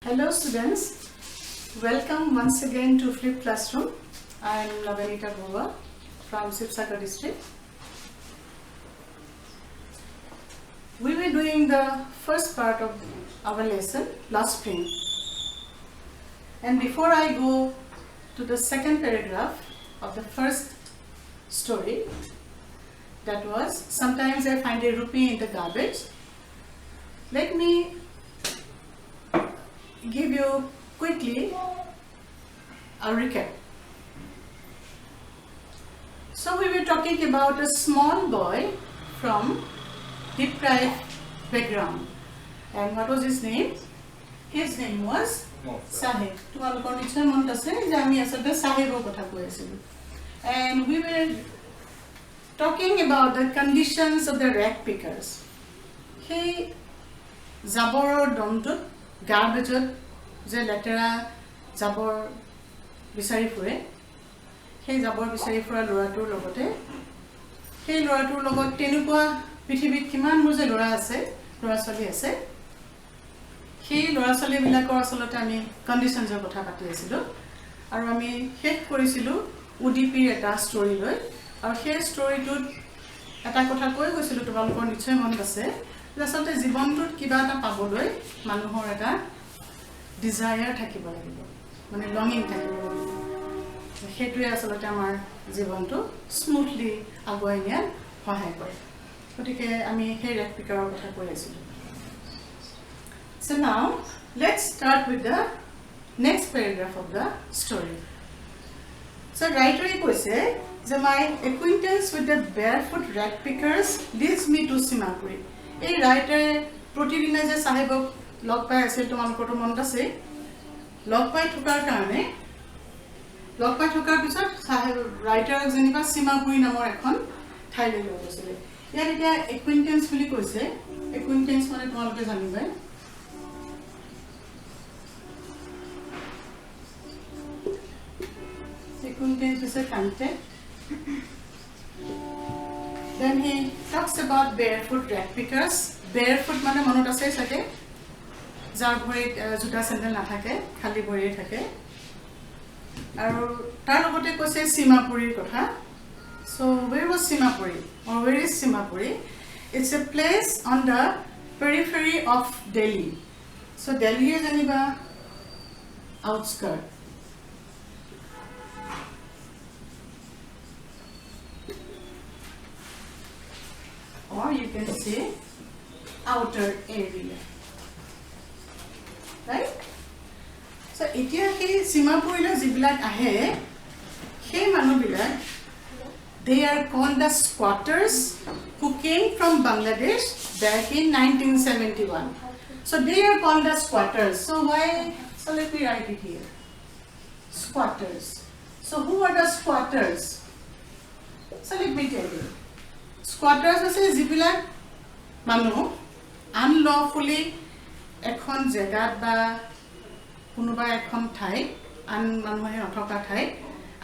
Hello students, welcome once again to Flip Classroom. I am Navanita Bova from Sibsagar district. We were doing the first part of our lesson last spring. And before I go to the second paragraph of the first story, that was sometimes I find a rupee in the garbage. Let me give you quickly a recap. So we were talking about a small boy from deprived background, and what was his name? His name was Sahib. And we were talking about the conditions of the rag pickers. He Zabor Domtut garbage je letera jabor bisari fure he jabor bisari fura loratur logote he loratur logot tenukwa prithibit kiman mo je lora ase lora chali ase he lora chali bilakor asolote ami conditions er kotha pati asilu aru ami head korisilu udp eta story loi aru he story tut eta kotha koi goisilu tobalkor nichhoy mon ase আসলে জীবনটোত কিবা এটা পাবলৈ মানুহৰ এটা Dzire থাকিব লাগিব মানে লংিং থাকিব লাগিব সেইটোৱে আসলে আমাৰ জীৱনটো স্মুথলি আগুৱাই নিয়াত সহায় কৰে গতিকে আমি সেই ৰেক পিকাৰৰ কথা কৈ আছিলোঁ So now let's start with the next paragraph of the story. So writer কৈছে যে my acquaintance with the barefoot rag pickers leads me to Simapuri. এই রাইটারে প্রতিদিনে যে সাহেবক লগ পাই আছিল তোমালোকৰ মনত আছে লগ পাই থকাৰ কাৰণে লগ পাই থকাৰ পিছত সাহেব ৰাইটাৰক যেনিবা সীমাপুৰী নামৰ এখন ঠাইলৈ লৈ গৈছিল ইয়াত এতিয়া একুইন্টেন্স বুলি কৈছে একুইন্টেন্স মানে তোমালোকে জানিবা একুইন্টেন্স হৈছে কান্টেক্ট Then he talks about barefoot rag pickers. Barefoot মানে মনত আছে সাকে যাৰ ভৰিত জোতা চেন্ডেল নাথাকে খালি ভৰিয়ে থাকে আৰু তাৰ লগতে কৈছে সীমাপুৰীৰ কথা So where was Simapuri or where is Simapuri? It's a place on the periphery of Delhi. So Delhi is জানিবা outskirt or you can say outer area, right? So etia ki Simapurila jibilak ahe he manubilak they are called the squatters who came from Bangladesh back in 1971. So they are called the squatters. So why? So let me write it here. Squatters. So who are the squatters? So let me tell you. Squatters আছে যিবিলাক মানুহ আনলফুলি এখন জেগাত বা কোনোবা এখন ঠাই আন মানুহে নথকা ঠাই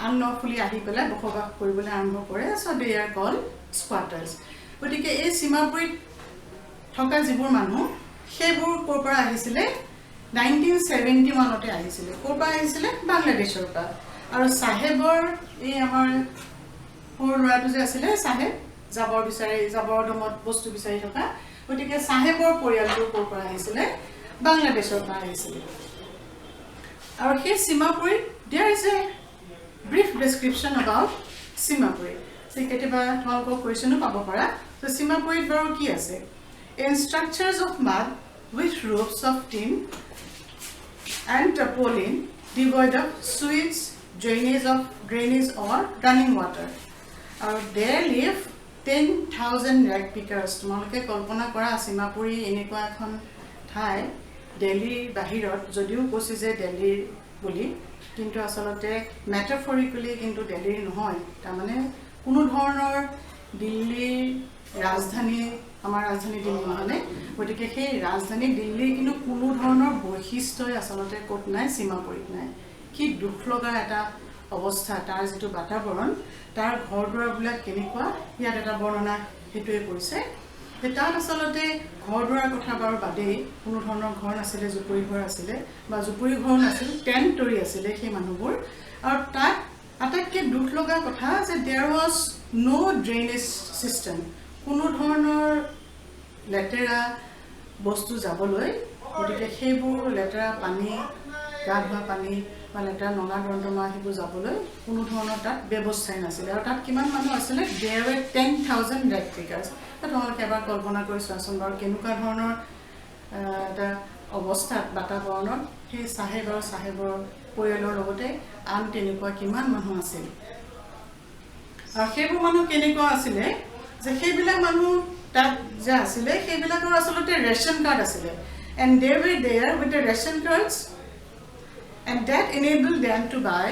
আনলফুলি আহি পেলাই বসবাস কৰিবলৈ আৰম্ভ কৰে so they are called squatters গতিকে এই সীমাপুৰীত থকা যিবোৰ মানুহ সেইবোৰ ক'ৰ পৰা আহিছিলে 1971 তে আহিছিলে ক'ৰ পৰা আহিছিলে বাংলাদেশৰ পৰা আৰু সাহেবৰ এই আমাৰ পৰৰাটো যে আছিলে সাহেব জাবৰ বিচাৰি জাবৰ দমত বস্তু বিচাৰি থকা গতিকে সাহেবৰ পৰিয়ালটোৰ ক'ৰ পৰা আহিছিলে বাংলাদেশৰ পৰা আহিছিলে আৰু সেই Seemapuri there is a brief description about Simapuri so কেতিয়াবা তোমালোকৰ কোৱেশ্চনো পাব পাৰা so সীমাপুৰীত বাৰু কি আছে in structures of mud with roofs of tin and tarpaulin devoid of sewage drainage or running water or there live 10,000 rag pickers তোমালোকে কল্পনা কৰা সীমাপুৰী এনেকুৱা এখন ঠাই দিল্লীৰ বাহিৰত যদিও কৈছে যে দিল্লীৰ বুলি কিন্তু আসলতে মেটাফৰিক্যালি কিন্তু দিল্লীৰ নহয় তাৰ মানে কোনো ধৰণৰ দিল্লীৰ ৰাজধানী আমাৰ ৰাজধানী দিল্লী মানে গতিকে সেই ৰাজধানী দিল্লীৰ কিন্তু কোনো ধৰণৰ বৈশিষ্ট্যই আসলতে ক'ত নাই সীমাপুৰীত নাই কি দুখ লগা এটা অৱস্থা তাৰ যেটো বাতাবৰণ তাৰ ঘৰ দুৱাৰবিলাক কেনেকুৱা ইয়াত এটা বৰ্ণনা হেতুৱে কৈছে যে তাত আচলতে ঘৰ দুৱাৰ কথা বাৰু বাদেই কোনো ধৰণৰ ঘৰ নাছিলে জুপুৰি ঘৰ আছিলে বা জুপুৰি ঘৰ নাছিল টেণ্ট তৰি আছিলে সেই মানুহবোৰ আৰু তাত আটাইতকৈ দুখ লগা কথা যে there was no drainage system কোনো ধৰণৰ লেতেৰা বস্তু যাবলৈ গতিকে সেইবোৰ লেতেৰা পানী গা ধোৱা পানী বা লেতেৰা নলা নৰ্দমা সেইবোৰ যাবলৈ কোনো ধৰণৰ তাত ব্যৱস্থাই নাছিলে আৰু তাত কিমান মানুহ আছিলে দেয়াৰ ৱে 10,000 ডেথ ফিগাৰ্ছ তোমালোকে এবাৰ কল্পনা কৰি চোৱাচোন বাৰু কেনেকুৱা ধৰণৰ এটা অৱস্থাত বাতাবৰণত সেই চাহেব আৰু চাহেবৰ পৰিয়ালৰ লগতে আন তেনেকুৱা কিমান মানুহ আছিল আৰু সেইবোৰ মানুহ কেনেকুৱা আছিলে যে সেইবিলাক মানুহ তাত যে আছিলে সেইবিলাকৰ আচলতে ৰেচন কাৰ্ড আছিলে and they were there with the ration cards and that enabled them to buy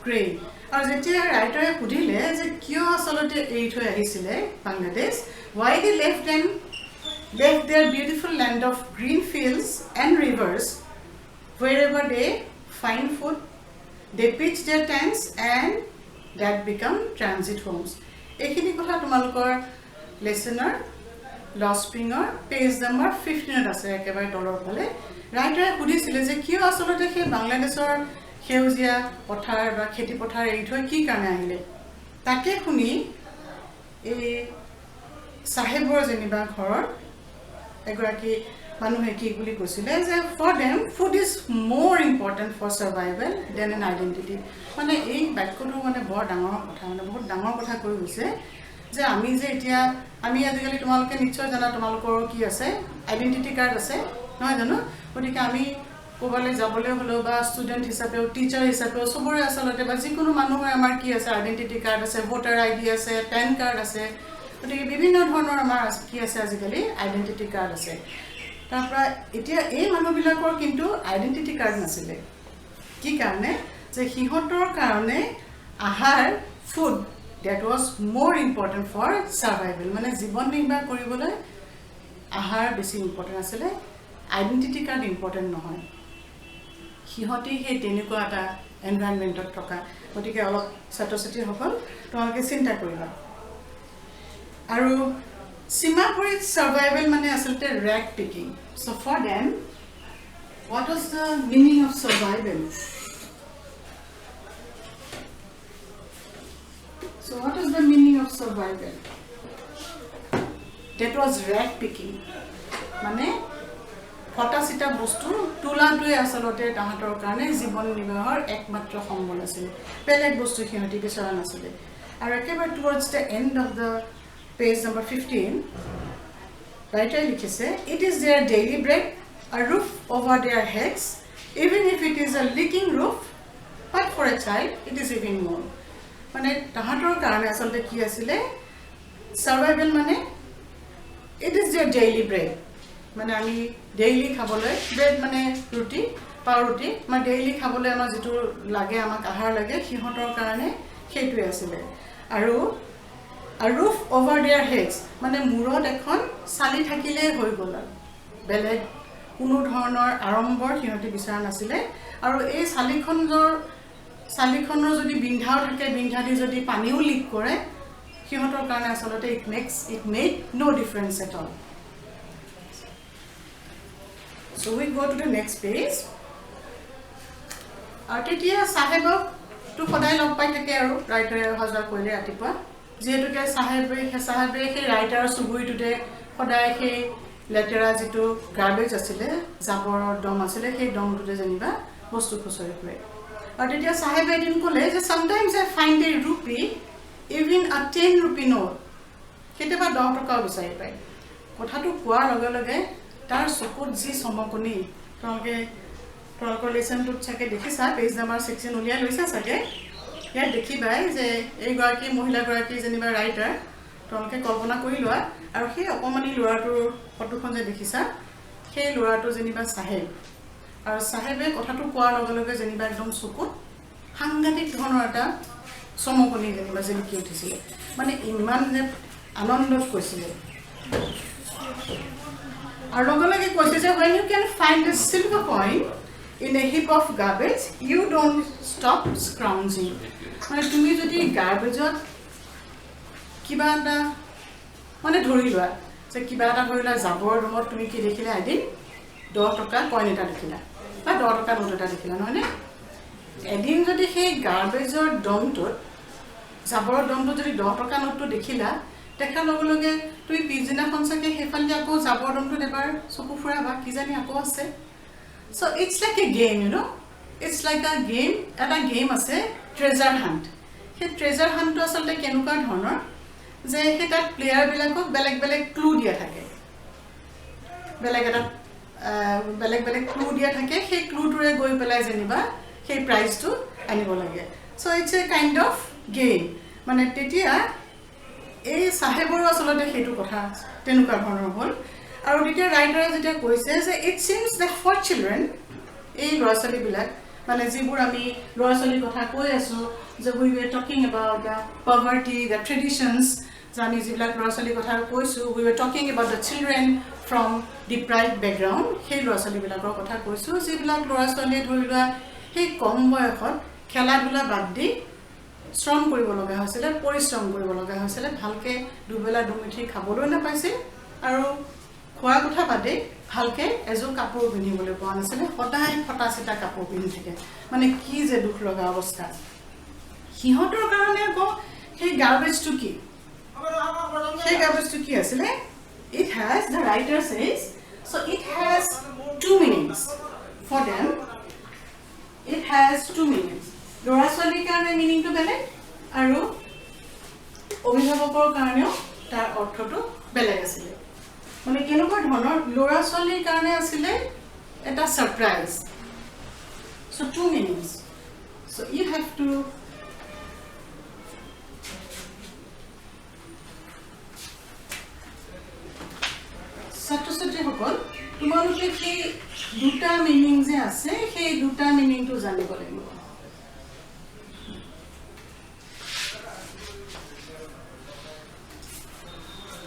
grain আৰু যেতিয়া ৰাইটাৰে সুধিলে যে কিয় আচলতে এৰি থৈ আহিছিলে Bangladesh why they left their beautiful land of green fields and rivers wherever they find food they pitch their tents and that become transit homes এইখিনি কথা তোমালোকৰ লেসনৰ লস্প্ৰিঙৰ পেজ নম্বৰ 15 আছে একেবাৰে তলৰ ফালে ৰাইটাৰে সুধিছিলে যে কিয় আচলতে সেই বাংলাদেশৰ সেউজীয়া পথাৰ বা খেতি পথাৰ এৰি থৈ কি কাৰণে আহিলে তাকে শুনি এই চাহেবৰ যেনিবা ঘৰৰ এগৰাকী মানুহে কি বুলি কৈছিলে যে for them food is more important for survival than an identity মানে এই বাক্যটো মানে বৰ ডাঙৰ কথা মানে বহুত ডাঙৰ কথা কৈ গৈছে যে আমি যে এতিয়া আমি আজিকালি তোমালোকে নিশ্চয় জানা তোমালোকৰ কি আছে আইডেণ্টিটি কাৰ্ড আছে নহয় জানো গতিকে আমি ক'বলৈ যাবলৈ হ'লেও বা ষ্টুডেণ্ট হিচাপেও টিচাৰ হিচাপেও চবৰে আচলতে বা যিকোনো মানুহৰ আমাৰ কি আছে আইডেণ্টিটি কাৰ্ড আছে ভোটাৰ আইডি আছে পেন কাৰ্ড আছে গতিকে বিভিন্ন ধৰণৰ আমাৰ কি আছে আজিকালি আইডেণ্টিটি কাৰ্ড আছে তাৰপৰা এতিয়া এই মানুহবিলাকৰ কিন্তু আইডেণ্টিটি কাৰ্ড নাছিলে কি কাৰণে যে সিহঁতৰ কাৰণে আহাৰ food that was more important for survival মানে জীৱন নিৰ্বাহ কৰিবলৈ আহাৰ বেছি ইম্পৰ্টেণ্ট আছিলে আইডেণ্টিটি কাৰ্ড ইম্পৰ্টেণ্ট নহয় সিহঁতে সেই তেনেকুৱা এটা এনভাইৰনমেণ্টত থকা গতিকে অলপ ছাত্ৰ ছাত্ৰীসকল তোমালোকে চিন্তা কৰিবা আৰু সীমাপুৰীত সাৰ্ভাইভেল মানে আচলতে ৰেগ Peking so for them what was the meaning of survival So what is the meaning of survival? That was rag picking. মানে ফটা চিটা বস্তু তোলাটোৱে আচলতে তাহাঁতৰ কাৰণে জীৱন নিৰ্বাহৰ একমাত্ৰ সম্বল আছিল বেলেগ বস্তু সিহঁতি বিচৰা নাছিলে আৰু একেবাৰে towards the end of the page number 15 ৰাইটাৰে লিখিছে it is their daily bread a roof over their heads even if it is a leaking roof but for a child it is even more মানে তাহাঁতৰ কাৰণে আচলতে কি আছিলে survival মানে it is their daily bread মানে আমি daily খাবলৈ ব্ৰেড মানে ৰুটি পাউৰুটি মানে ডেইলি খাবলৈ আমাৰ যেটো লাগে আমাক আহাৰ লাগে সিহঁতৰ কাৰণে সেইটোৱে আছিলে আৰু a roof over their heads মানে মূৰত এখন চালি থাকিলে হৈ গ'ল বেলেগ কোনো ধৰণৰ আৰম্ভৰ সিহঁতি বিচৰা নাছিলে আৰু এই চালিখনৰ যদি বিন্ধাও থাকে বিন্ধাদি যদি পানীও লিক কৰে সিহঁতৰ কাৰণে আচলতে it made no difference at all so we go to the next page আৰু তেতিয়া চাহেবক তো সদায় লগ পাই থাকে আৰু ৰাইটাৰে হাজাৰ কৰিলে ৰাতিপুৱা যেহেতুকে চাহেবে সেই ৰাইটাৰৰ চুবুৰীটোতে সদায় সেই লেতেৰা যিটো গাৰ্বেজ আছিলে জাবৰৰ দম আছিলে সেই দমটোতে যেনিবা বস্তু খুচৰি ফুৰে আৰু তেতিয়া চাহেবে এদিন ক'লে যে sometimes I find a rupee even a 10 rupee note কেতিয়াবা 10 টকাও বিচাৰি পায় কথাটো কোৱাৰ লগে লগে তাৰ চকুত যি চমকনি তোমালোকৰ লেচনটোত চাগে দেখিছা পেজ নম্বৰ 16 উলিয়াই লৈছা চাগে ইয়াত দেখিবাই যে এইগৰাকী মহিলাগৰাকী যেনিবা ৰাইটাৰ তোমালোকে কল্পনা কৰি লোৱা আৰু সেই অকমানি ল'ৰাটোৰ ফটোখন যে দেখিছা সেই ল'ৰাটো যেনিবা চাহেব আৰু চাহেবে কথাটো কোৱাৰ লগে লগে যেনিবা একদম চকুত সাংঘাতিক ধৰণৰ এটা চমকনি যেনিবা জিলিকি উঠিছিলে মানে ইমান যে আনন্দত কৈছিলে আৰু লগে লগে কৈছে যে when you can find a silver coin in a heap of garbage you don't stop scrounging মানে তুমি যদি গাৰ্বেজত কিবা এটা মানে ধৰি লোৱা যে কিবা এটা ধৰিলা জাবৰ ৰুমত তুমি কি দেখিলা এদিন 10 টকা কইন এটা দেখিলা বা 10 টকা নোট এটা দেখিলা নহয়নে এদিন যদি সেই গাৰ্বেজৰ ডমটোত জাবৰৰ ডমটোত যদি 10 টকা নোটটো দেখিলা দেখাৰ লগে লগে তুমি পিছদিনাখন চাগে সেইফালে আকৌ জাবৰ ডমটোত এবাৰ চকু ফুৰাবা কি জানি আকৌ আছে so it's like a game you know it's like a game এটা গেম আছে treasure hunt সেই treasure hunt টো আসলে কেনেকুৱা ধৰণৰ যে হেটা প্লেয়াৰ বিলাকক বেলেগ বেলেগ ক্লু দিয়া থাকে বেলেগ বেলেগ ক্লু দিয়া থাকে সেই ক্লুটোৰে গৈ পেলাই যেনিবা সেই প্ৰাইজটো আনিব লাগে so it's a kind of game মানে তেতিয়া এই সাহেবৰ আসলে হেতু কথা তেনুকা ধৰণৰ হ'ল আৰু তেতিয়া ৰাইটাৰে যেতিয়া কৈছে যে it seems that for children এই ল'ৰা-ছোৱালী বিলাক মানে যিবোৰ আমি ল'ৰা-ছোৱালী কথা কৈ আছো যে we were talking about the poverty the traditions জানি যিবিলাক ল'ৰা-ছোৱালী কথা কৈছো we were talking about the children from deprived background সেই ল'ৰা-ছোৱালী বিলাকৰ কথা কৈছো যিবিলাক ল'ৰা-ছোৱালী ধৰিলোৱা সেই কম বয়সত খেলা ধুলা বাদ দি শ্ৰম কৰিব লগা হৈছিল পৰিশ্ৰম কৰিব লগা হৈছিল ভালকে দুবেলা দুমিঠি খাবলৈ নাপাইছিল আৰু খোৱা কথা বাদে ভালকে এজো কাপোৰ পিন্ধিবলৈ পোৱা নাছিল সদায় ফটাচিটা কাপোৰ পিন্ধি থাকে মানে কি যে দুখ লগা অৱস্থা সিহঁতৰ কাৰণে আকৌ সেই গাৰ্বেজটো কি সেই গাৰ্বেজটো কি আছিল it has the writer says so it has two meanings for them it has two meanings ল'ৰা-ছোৱালীৰ কাৰণে মিনিংটো বেলেগ আৰু অভিভাৱকৰ কাৰণেও তাৰ অৰ্থটো বেলেগ আছিল মানে কেনেকুৱা ধৰণৰ ল'ৰা-ছোৱালীৰ কাৰণে আছিল এটা surprise so two meanings so you have to ছাত্ৰ-ছাত্ৰী সকল তোমালোকে সেই দুটা মিনিং যে আছে সেই দুটা মিনিংটো জানিব লাগিব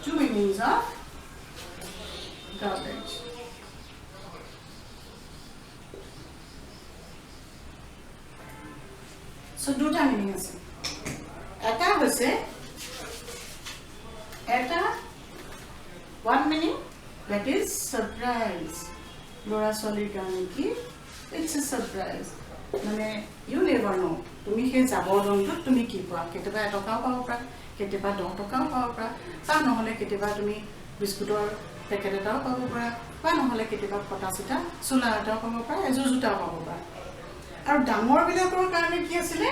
two meanings of garbage so দুটা মিনিং আছে এটা হৈছে এটা one meaning that is surprise ল'ৰা-ছোৱালীৰ কাৰণে কি it's a surprise মানে you never know তুমি সেই জাবৰ ডমটোত তুমি কি পোৱা কেতিয়াবা 1 টকাও পাব পাৰা কেতিয়াবা 10 টকাও পাব পাৰা বা নহলে কেতিয়াবা তুমি বিস্কুটৰ পেকেট এটাও পাব পাৰা বা নহলে কেতিয়াবা ফটাচিটা চোলা এটাও পাব পাৰা এজোৰ জোতাও পাব পাৰা আৰু ডাঙৰ বিলাকৰ কাৰণে কি আছিল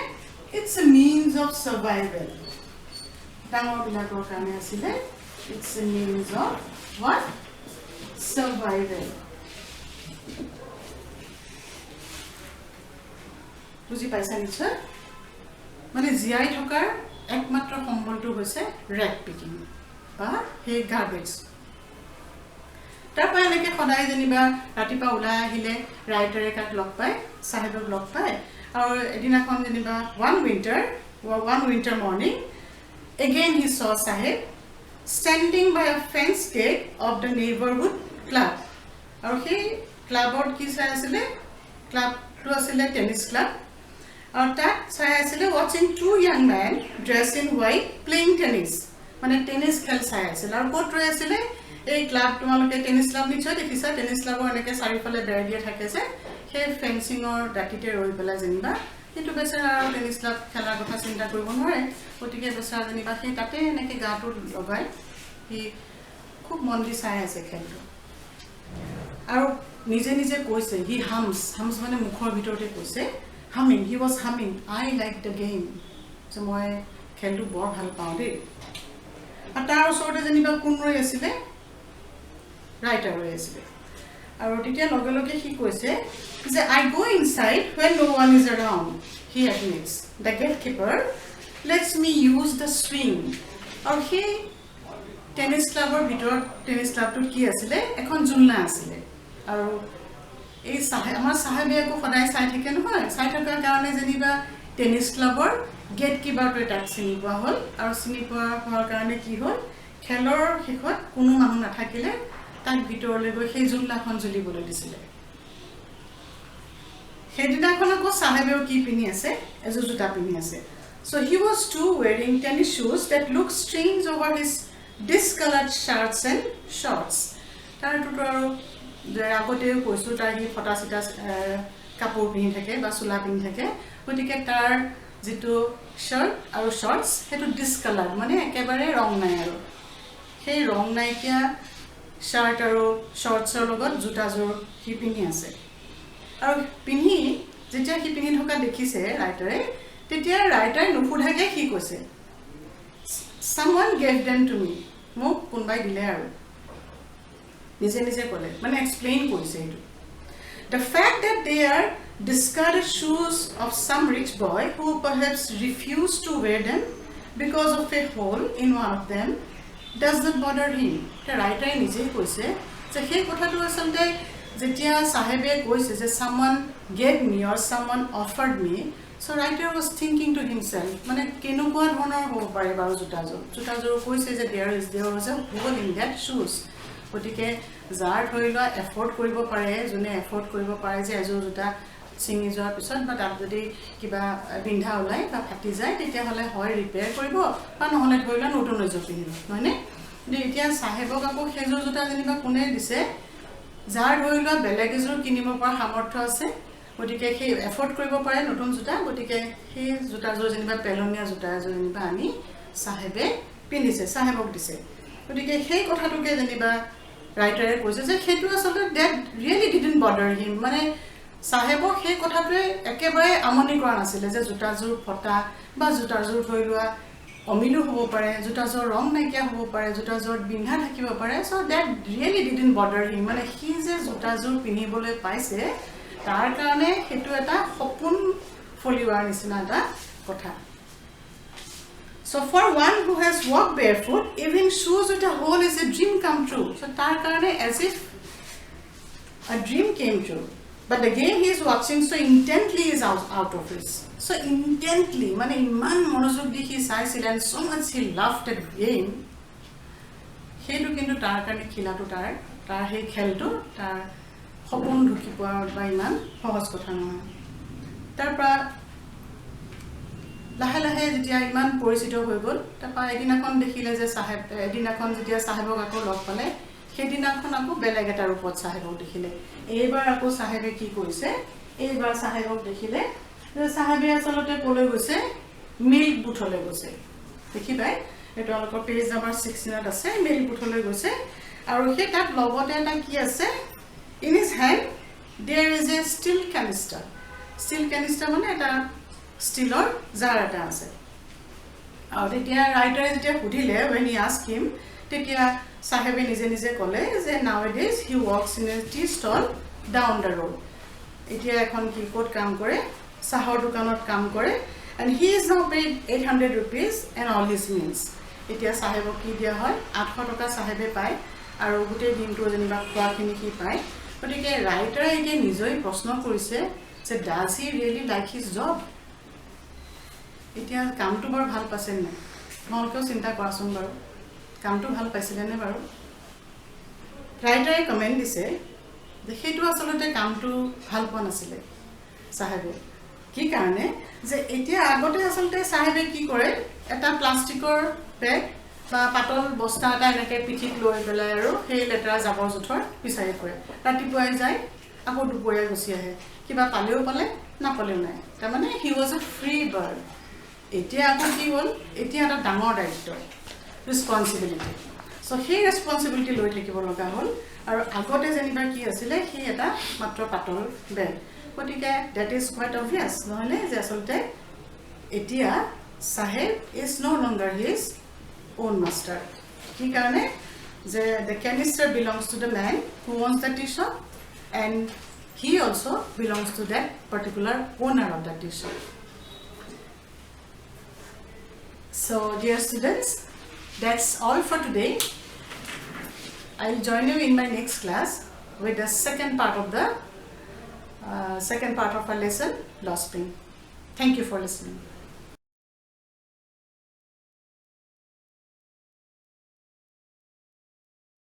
it's a means of survival ডাঙৰ বিলাকৰ কাৰণে আছিল it's a means of what survival বুজি পাইছা নিশ্চয় মানে জিয়াই থকাৰ একমাত্ৰ সম্বলটো হৈছে ৰেক পিকিং বা হে গাৰ্বেজ তাৰ পৰা এনেকৈ সদায় যেনিবা ৰাতিপুৱা ওলাই আহিলে ৰাইটাৰে কাক লগ পায় সাহেবক লগ পায় আৰু এদিনাখন যেনিবা one winter morning again he saw Sahib standing by a fence gate of the neighborhood club আৰু সেই ক্লাবৰ কি চাই আছিল ক্লাবটো আছিল টেনিছ ক্লাব আৰু তাত চাই আছিল watching two young men dressed in white playing tennis মানে টেনিছ খেল চাই আছিল আৰু ক'ত ৰৈ আছিল এই ক্লাব তোমালোকে টেনিছ ক্লাব নিশ্চয় দেখিছা টেনিছ ক্লাবৰ এনেকৈ চাৰিফালে বেৰ দিয়া থাকে যে সেই ফেন্সিঙৰ দাঁতিতে ৰৈ পেলাই যেনিবা সেইটো বেচাৰা আৰু টেনিছ ক্লাব খেলাৰ কথা চিন্তা কৰিব নোৱাৰে গতিকে বেচাৰা যেনিবা সেই তাতে এনেকৈ গাটো লগাই সি খুব মন দি চাই আছে খেলটো আৰু নিজে নিজে কৈছে হি হামছ মানে মুখৰ ভিতৰতে কৈছে humming he was humming I like the game so মই খেলটো বৰ ভাল পাওঁ দেই আৰু তাৰ ওচৰতে যেনিবা কোন ৰৈ আছিলে ৰাইটাৰ ৰৈ আছিলে আৰু তেতিয়া লগে লগে সি কৈছে যে I go inside when no one is around he admits the gatekeeper lets me use the swing আৰু সেই টেনিছ ক্লাবৰ ভিতৰত টেনিছ ক্লাবটো কি আছিলে এখন জুলনা আছিলে আৰু এই আমাৰ সাহেবে আকৌ সদায় চাই থাকে নহয় চাই থকাৰ কাৰণে যেনিবা টেনিছ ক্লাবৰ গেটকিপাৰটো তাক চিনি পোৱা হ'ল আৰু চিনি পোৱাৰ কাৰণে কি হ'ল খেলৰ শেষত কোনো মানুহ নাথাকিলে তাক ভিতৰলৈ গৈ সেই জুলনাখন জ্বলিবলৈ দিছিলে সেইদিনাখন আকৌ সাহেবেও কি পিন্ধি আছে এজোৰ জোতা পিন্ধি আছে so he was too wearing tennis shoes that looked strange over his discolored shirts and shorts. তাৰ টুটো আৰু আগতে কৈছো তাৰ হি ফটা চিটা কাপোৰ পিন্ধি থাকে বা চুলা পিন্ধি থাকে গতিকে তাৰ যেটো শাৰ্ট আৰু শৰ্টস হেতু ডিসকালাৰ মানে একেবাৰে ৰং নাই আৰু সেই ৰং নাইকিয়া শাৰ্ট আৰু শৰ্টসৰ লগত জোতাজোৰ হি পিন্ধি আছে আৰু পিন্ধি যেতিয়া হি পিন্ধি থকা দেখিছে ৰাইটাৰে তেতিয়া ৰাইটাৰে নুফুধাকে কি কৈছে someone gave them to me মোক কোনবাই দিলে আৰু নিজে নিজে ক'লে মানে এক্সপ্লেইন কৰিছে এটো the fact that they are discarded shoes of some rich boy who perhaps refused to wear them because of a hole in one of them does not bother him. The writer নিজে কৈছে যে সেই কথাটো আসলে যেতিয়া সাহেবে কৈছে যে someone gave me or someone offered me, so writer was thinking to himself মানে কেনেকুৱা ধৰণৰ হ'ব পাৰে বাৰু জোতাজোৰ কৈছে যে there was a hole in that shoes. গতিকে যাৰ ধৰিলোৱা এফৰ্ট কৰিব পাৰে যোনে এফৰ্ট কৰিব পাৰে যে এজোৰ জোতা চিঙি যোৱাৰ পিছত বা তাত যদি কিবা বিন্ধা ওলাই বা ফাটি যায় তেতিয়া হলে হয় ৰিপেয়াৰ কৰিব বা নহলে ধৰিলোৱা নতুন এজোৰ পিন্ধিব নহয়নে কিন্তু এতিয়া সাহেবক আকৌ সেজোৰ জোতা যেনিবা কোনে দিছে যাৰ ধৰিলোৱা বেলেগ এজোৰ কিনিব পৰা সামৰ্থ্য আছে গতিকে সেই এফৰ্ট কৰিব পাৰে নতুন জোতা গতিকে সেই জোতাজোৰ যেনিবা পেলনীয়া জোতা এজোৰ যেনিবা আনি সাহেবে পিন্ধিছে সাহেবক দিছে গতিকে সেই কথাটোকে যেনিবা রাইটারে কৈছে যে হেতু আসলে that really didn't bother him মানে সাহেবক সেই কথাটোৱে একেবাৰে আমনি কৰা নাছিলে যে জোতাজোৰ ফটা বা জোতাজোৰ ধৰিলোৱা অমিলো হ'ব পাৰে জোতাজোৰ ৰং নাইকিয়া হ'ব পাৰে জোতাজোৰ বিন্ধা থাকিব পাৰে so that really didn't bother him মানে হি যে জোতাজোৰ পিন্ধিবলৈ পাইছে তাৰ কাৰণে হেতু এটা সপোন ফলিওৱাৰ নিচিনা এটা কথা So for one who has walked barefoot, even shoes with a hole is a dream come true. So tar karone as if a dream came true. But the game he is watching so intently is out of his. So intently, mane iman monozog di he saisile and so much he loved that game. Hetu kintu tar karone khila to tar he khel to tar hopon dhuki poa ba iman সহজ কথা নহয়. Tarpa লাহে লাহে যেতিয়া ইমান পৰিচিত হৈ গল তাপা এদিনাখন দেখিলে যে সাহেব এদিনাখন যেতিয়া সাহেবক আকৌ লগ পালে সেইদিনাখন আকৌ বেলেগ এটা ৰূপত সাহেবক দেখিলে এইবাৰ আকৌ সাহেবে কি কৰিছে এইবাৰ সাহেবক দেখিলে যে সাহেবে আসলতে কলৈ গৈছে মিল্ক বুথলৈ গৈছে দেখিবাই এটা অলকৰ পেজ নম্বৰ 16 ত আছে মিল্ক বুথলৈ গৈছে আৰু সেই তাত লগতে এটা কি আছে in his hand there is a steel canister মানে এটা স্টিলৰ জাৰ এটা আছে আৰু তেতিয়া ৰাইটাৰে যেতিয়া সুধিলে when he asked him তেতিয়া সাহেবে নিজে নিজে ক'লে যে nowadays he works in a tea stall down the road এতিয়া এখন কি কোট কাম কৰে চাহৰ দোকানত কাম কৰে and he is now paid 800 rupees and all his meals এতিয়া সাহেবক কি দিয়া হয় 800 টকা সাহেবে পায় আৰু গোটেই দিনটো যেনিবা খোৱাখিনি কি পায় গতিকে ৰাইটাৰে এতিয়া নিজেই প্ৰশ্ন কৰিছে যে does he really like his job এতিয়া কামটো বৰ ভাল পাইছে নে মনটো চিন্তা কৰাচোন বাৰু কামটো ভাল পাইছিলে নে বাৰু ৰাইটাৰে কমেন্ট দিছে যে হেতু আসলতে কামটো ভাল পোৱা নাছিলে সাহেবে কি কাৰণে যে এতিয়া আগতে আসলতে সাহেবে কি কৰে এটা প্লাষ্টিকৰ বেগ বা পাতল বস্তা এটা এনেকে পিঠিত লৈ পেলাই আৰু সেই লেটাৰ জাবৰ জোথৰ পিছাই কৰে ৰাতিপুৱাই যায় আকৌ দুপৰীয়া গুচি আহে কিবা পালেও পালে নাপালেও নাই তাৰ মানে he was a free bird এতিয়া আকৌ কি হ'ল এতিয়া এটা ডাঙৰ দায়িত্ব ৰেসপন্সিবিলিটি সো সেই ৰেসপন্সিবিলিটি লৈ থাকিব লগা হ'ল আৰু আগতে যেনিবা কি আছিল হি এটা মাত্ৰ পাতল বেগ গতিকে that is quite obvious নহলে যে আসলতে এতিয়া সাহেব is no longer his own master কি কাৰণে যে the canister belongs to the man who owns the tea shop and he also belongs to that particular owner of the tea shop. So dear students, that's all for today. I'll join you in my next class with the second part of our lesson, Lost Pin. Thank you for listening.